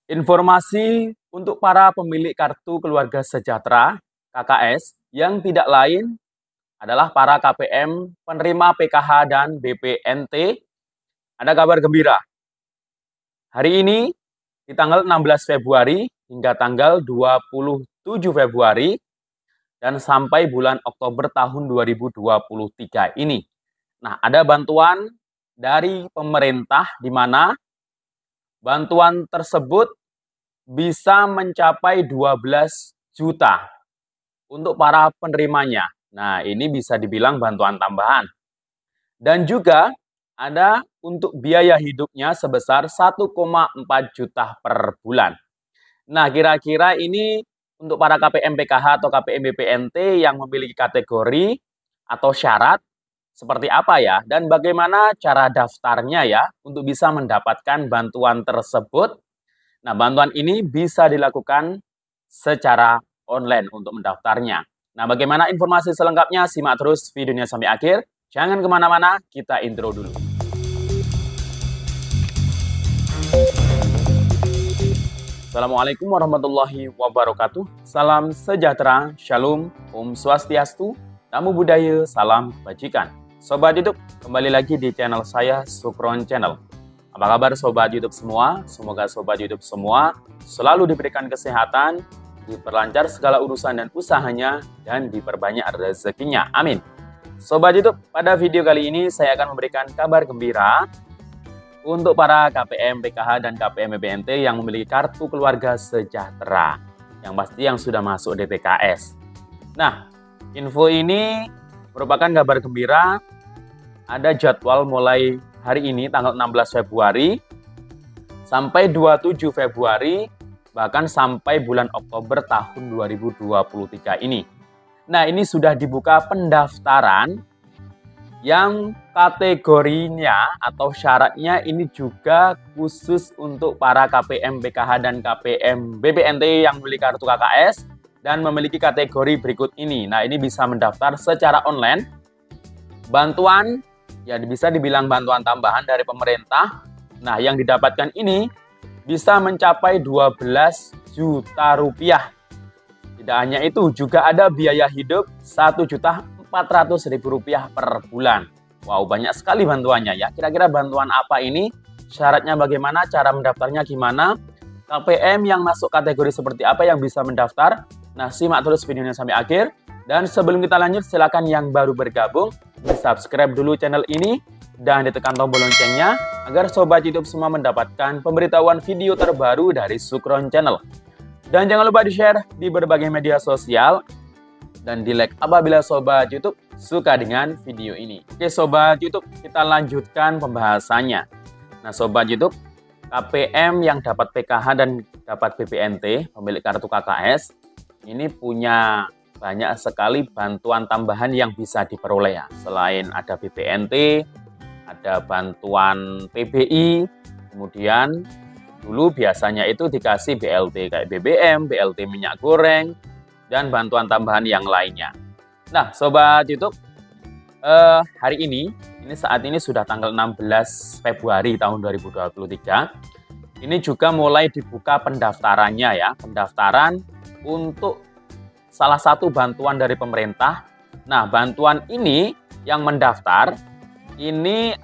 Informasi untuk para pemilik Kartu Keluarga Sejahtera (KKS) yang tidak lain adalah para KPM penerima PKH dan BPNT. Ada kabar gembira. Hari ini di tanggal 16 Februari hingga tanggal 27 Februari dan sampai bulan Oktober tahun 2023 ini. Nah, ada bantuan dari pemerintah di mana bantuan tersebut bisa mencapai 12 juta untuk para penerimanya. Nah, ini bisa dibilang bantuan tambahan. Dan juga ada untuk biaya hidupnya sebesar 1,4 juta per bulan. Nah, kira-kira ini untuk para KPM PKH atau KPM BPNT yang memiliki kategori atau syarat seperti apa ya? Dan bagaimana cara daftarnya ya untuk bisa mendapatkan bantuan tersebut? Nah, bantuan ini bisa dilakukan secara online untuk mendaftarnya. Nah, bagaimana informasi selengkapnya? Simak terus videonya sampai akhir. Jangan kemana-mana, kita intro dulu. Assalamualaikum warahmatullahi wabarakatuh. Salam sejahtera, shalom, om swastiastu, namo buddhaya, salam kebajikan. Sobat YouTube, kembali lagi di channel saya, Sukron Channel. Apa kabar Sobat YouTube semua? Semoga Sobat YouTube semua selalu diberikan kesehatan, diperlancar segala urusan dan usahanya, dan diperbanyak rezekinya. Amin. Sobat YouTube, pada video kali ini saya akan memberikan kabar gembira untuk para KPM PKH dan KPM BPNT yang memiliki Kartu Keluarga Sejahtera, yang pasti yang sudah masuk DTKS. Nah, info ini merupakan kabar gembira. Ada jadwal mulai hari ini tanggal 16 Februari sampai 27 Februari, bahkan sampai bulan Oktober tahun 2023 ini. Nah, ini sudah dibuka pendaftaran yang kategorinya atau syaratnya ini juga khusus untuk para KPM PKH dan KPM BPNT yang memiliki kartu KKS dan memiliki kategori berikut ini. Nah, ini bisa mendaftar secara online. Bantuan, ya bisa dibilang bantuan tambahan dari pemerintah. Nah, yang didapatkan ini bisa mencapai 12 juta rupiah. Tidak hanya itu, juga ada biaya hidup 1.400.000 rupiah per bulan. Wow, banyak sekali bantuannya ya. Kira-kira bantuan apa ini? Syaratnya bagaimana? Cara mendaftarnya gimana? KPM yang masuk kategori seperti apa yang bisa mendaftar? Nah, simak terus videonya sampai akhir. Dan sebelum kita lanjut, silakan yang baru bergabung, di-subscribe dulu channel ini dan ditekan tombol loncengnya agar Sobat YouTube semua mendapatkan pemberitahuan video terbaru dari Sukron Channel. Dan jangan lupa di-share di berbagai media sosial dan di-like apabila Sobat YouTube suka dengan video ini. Oke Sobat YouTube, kita lanjutkan pembahasannya. Nah Sobat YouTube, KPM yang dapat PKH dan dapat BPNT, pemilik kartu KKS, ini punya banyak sekali bantuan tambahan yang bisa diperoleh ya. Selain ada BPNT, ada bantuan PBI, kemudian dulu biasanya itu dikasih BLT kayak BBM, BLT minyak goreng, dan bantuan tambahan yang lainnya. Nah, Sobat YouTube, hari ini saat ini sudah tanggal 16 Februari tahun 2023. Ini juga mulai dibuka pendaftarannya ya, pendaftaran untuk salah satu bantuan dari pemerintah. Nah, bantuan ini yang mendaftar, ini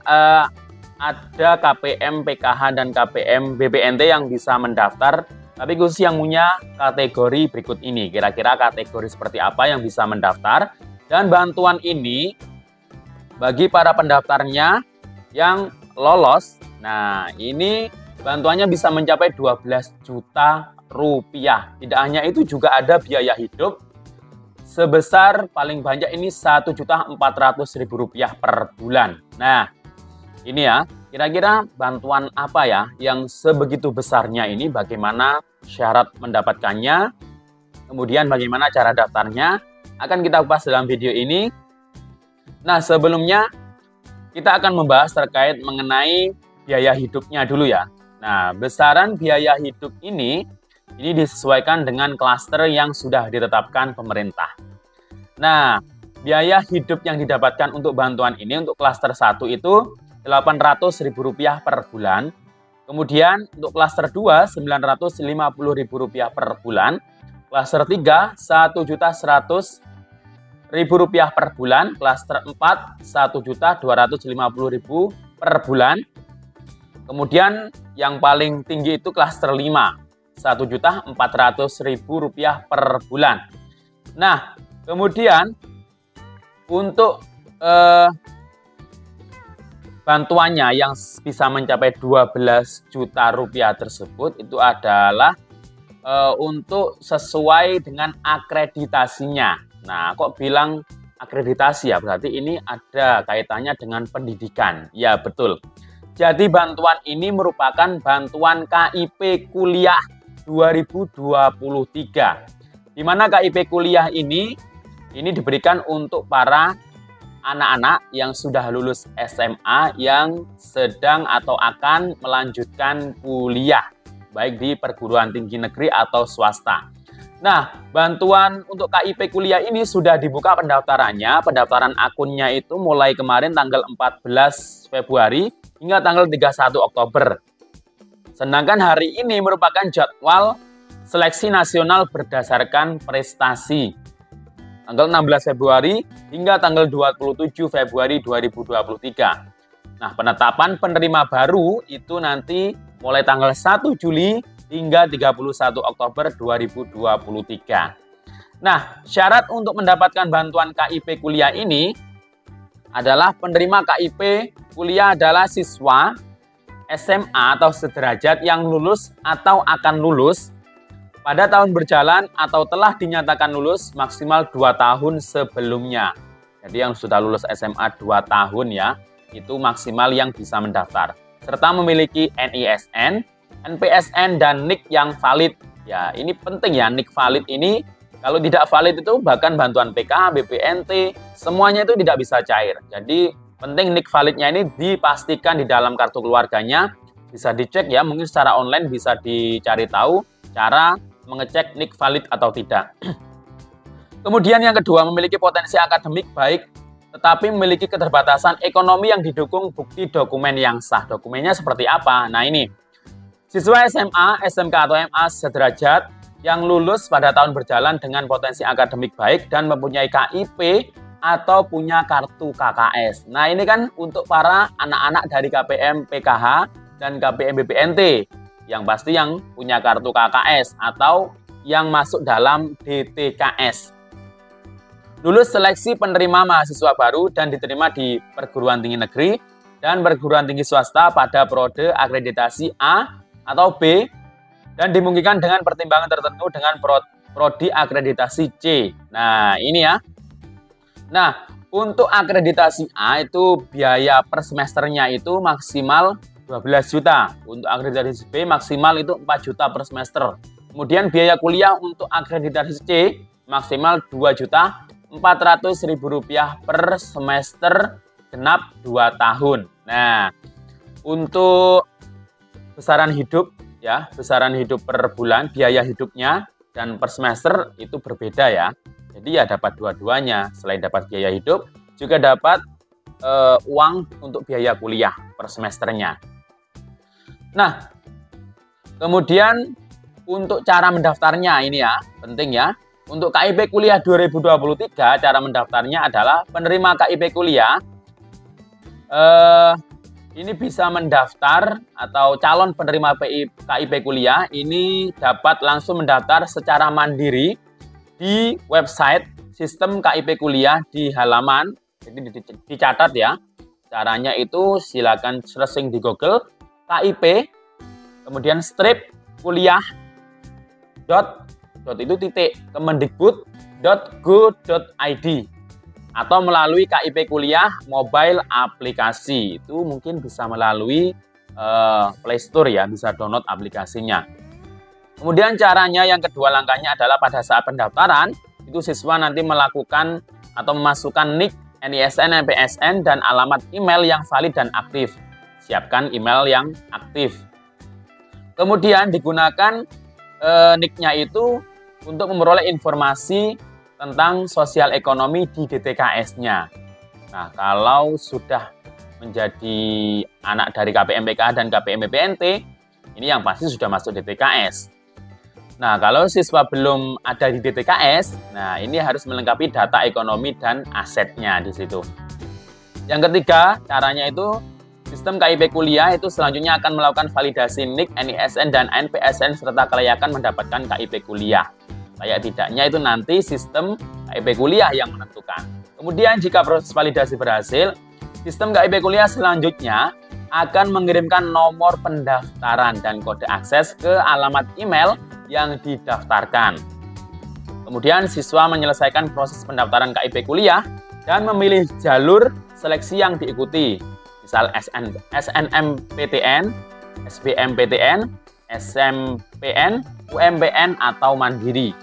ada KPM PKH dan KPM BPNT yang bisa mendaftar, tapi khusus yang punya kategori berikut ini. Kira-kira kategori seperti apa yang bisa mendaftar? Dan bantuan ini bagi para pendaftarnya yang lolos, nah ini bantuannya bisa mencapai 12 juta rupiah. Tidak hanya itu, juga ada biaya hidup sebesar paling banyak ini 1.400.000 rupiah per bulan. Nah, ini ya, kira-kira bantuan apa ya yang sebegitu besarnya ini, bagaimana syarat mendapatkannya, kemudian bagaimana cara daftarnya, akan kita bahas dalam video ini. Nah, sebelumnya kita akan membahas terkait mengenai biaya hidupnya dulu ya. Nah, besaran biaya hidup ini disesuaikan dengan klaster yang sudah ditetapkan pemerintah. Nah, biaya hidup yang didapatkan untuk bantuan ini untuk klaster 1 itu Rp800.000 per bulan. Kemudian untuk klaster 2 Rp950.000 per bulan. Klaster 3 Rp1.100.000 per bulan. Klaster 4 Rp1.250.000 per bulan. Kemudian yang paling tinggi itu klaster 5 Rp1.400.000 per bulan. Nah, kemudian untuk bantuannya yang bisa mencapai 12 juta rupiah tersebut itu adalah untuk sesuai dengan akreditasinya. Nah, kok bilang akreditasi ya? Berarti ini ada kaitannya dengan pendidikan. Ya, betul. Jadi bantuan ini merupakan bantuan KIP Kuliah 2023. Di mana KIP Kuliah ini diberikan untuk para anak-anak yang sudah lulus SMA yang sedang atau akan melanjutkan kuliah, baik di perguruan tinggi negeri atau swasta. Nah, bantuan untuk KIP Kuliah ini sudah dibuka pendaftarannya. Pendaftaran akunnya itu mulai kemarin tanggal 14 Februari hingga tanggal 31 Oktober. Sedangkan hari ini merupakan jadwal seleksi nasional berdasarkan prestasi. Tanggal 16 Februari hingga tanggal 27 Februari 2023. Nah, penetapan penerima baru itu nanti mulai tanggal 1 Juli hingga 31 Oktober 2023. Nah, syarat untuk mendapatkan bantuan KIP Kuliah ini adalah penerima KIP Kuliah adalah siswa SMA atau sederajat yang lulus atau akan lulus pada tahun berjalan atau telah dinyatakan lulus maksimal 2 tahun sebelumnya. Jadi yang sudah lulus SMA 2 tahun ya, itu maksimal yang bisa mendaftar. Serta memiliki NISN, NPSN, dan NIK yang valid. Ya, ini penting ya, NIK valid ini. Kalau tidak valid itu bahkan bantuan PK, BPNT, semuanya itu tidak bisa cair. Jadi penting NIK validnya ini dipastikan di dalam kartu keluarganya. Bisa dicek ya, mungkin secara online bisa dicari tahu cara mengecek NIK valid atau tidak. Kemudian yang kedua, memiliki potensi akademik baik, tetapi memiliki keterbatasan ekonomi yang didukung bukti dokumen yang sah. Dokumennya seperti apa? Nah ini, siswa SMA, SMK atau MA sederajat yang lulus pada tahun berjalan dengan potensi akademik baik dan mempunyai KIP atau punya kartu KKS. Nah ini kan untuk para anak-anak dari KPM PKH dan KPM BPNT. Yang pasti yang punya kartu KKS atau yang masuk dalam DTKS. Lulus seleksi penerima mahasiswa baru dan diterima di perguruan tinggi negeri dan perguruan tinggi swasta pada periode akreditasi A atau B dan dimungkinkan dengan pertimbangan tertentu dengan prodi akreditasi C. Nah, ini ya. Nah, untuk akreditasi A itu biaya per semesternya itu maksimal 12 juta. Untuk akreditasi B maksimal itu 4 juta per semester. Kemudian biaya kuliah untuk akreditasi C maksimal 2.400.000 rupiah per semester genap 2 tahun. Nah, untuk besaran hidup ya, besaran hidup per bulan, biaya hidupnya dan per semester itu berbeda ya. Jadi ya dapat dua-duanya. Selain dapat biaya hidup, juga dapat uang untuk biaya kuliah per semesternya. Nah, kemudian untuk cara mendaftarnya ini ya, penting ya. Untuk KIP Kuliah 2023, cara mendaftarnya adalah penerima KIP Kuliah ini bisa mendaftar atau calon penerima KIP Kuliah ini dapat langsung mendaftar secara mandiri di website sistem KIP Kuliah di halaman, jadi dicatat ya. Caranya itu silakan searching di Google KIP, kemudian strip kuliah kemendikbud.go.id atau melalui KIP Kuliah mobile aplikasi. Itu mungkin bisa melalui Play Store ya, bisa download aplikasinya. Kemudian caranya yang kedua langkahnya adalah pada saat pendaftaran itu siswa nanti melakukan atau memasukkan NIK, NISN, NPSN dan alamat email yang valid dan aktif. Siapkan email yang aktif. Kemudian digunakan NIK-nya itu untuk memperoleh informasi tentang sosial ekonomi di DTKS-nya. Nah, kalau sudah menjadi anak dari KPM PKH dan KPM BPNT, Ini yang pasti sudah masuk DTKS. Nah, kalau siswa belum ada di DTKS, nah ini harus melengkapi data ekonomi dan asetnya di situ. Yang ketiga, caranya itu sistem KIP kuliah itu selanjutnya akan melakukan validasi NIK, NISN, dan NPSN serta kelayakan mendapatkan KIP kuliah. Layak tidaknya itu nanti sistem KIP kuliah yang menentukan. Kemudian jika proses validasi berhasil, sistem KIP kuliah selanjutnya akan mengirimkan nomor pendaftaran dan kode akses ke alamat email yang didaftarkan. Kemudian siswa menyelesaikan proses pendaftaran KIP kuliah dan memilih jalur seleksi yang diikuti, misal SNMPTN, SBMPTN, SMPN, UMPN, atau Mandiri.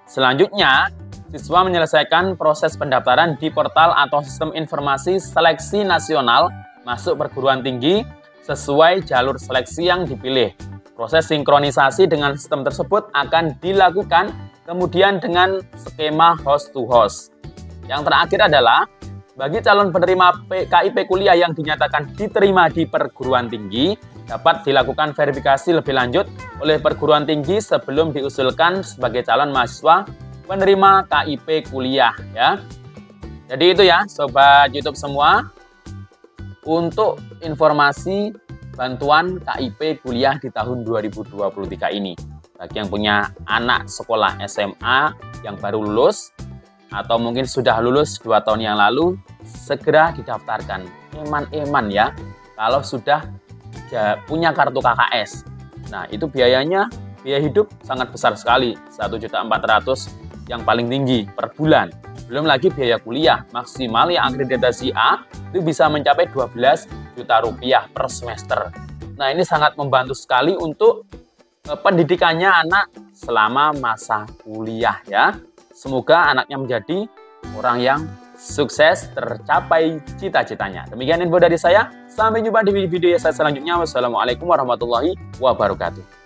Selanjutnya, siswa menyelesaikan proses pendaftaran di portal atau sistem informasi seleksi nasional masuk perguruan tinggi sesuai jalur seleksi yang dipilih. Proses sinkronisasi dengan sistem tersebut akan dilakukan kemudian dengan skema host to host. Yang terakhir adalah bagi calon penerima KIP kuliah yang dinyatakan diterima di perguruan tinggi dapat dilakukan verifikasi lebih lanjut oleh perguruan tinggi sebelum diusulkan sebagai calon mahasiswa penerima KIP kuliah ya. Jadi itu ya sobat YouTube semua untuk informasi bantuan KIP kuliah di tahun 2023 ini. Bagi yang punya anak sekolah SMA yang baru lulus atau mungkin sudah lulus 2 tahun yang lalu, segera didaftarkan. Eman-eman ya, kalau sudah punya kartu KKS. Nah, itu biaya hidup sangat besar sekali, 1.400.000 yang paling tinggi per bulan. Belum lagi biaya kuliah maksimal yang akreditasi A itu bisa mencapai 12 juta rupiah per semester. Nah, ini sangat membantu sekali untuk pendidikannya anak selama masa kuliah ya. Semoga anaknya menjadi orang yang sukses tercapai cita-citanya. Demikian info dari saya. Sampai jumpa di video saya selanjutnya. Wassalamualaikum warahmatullahi wabarakatuh.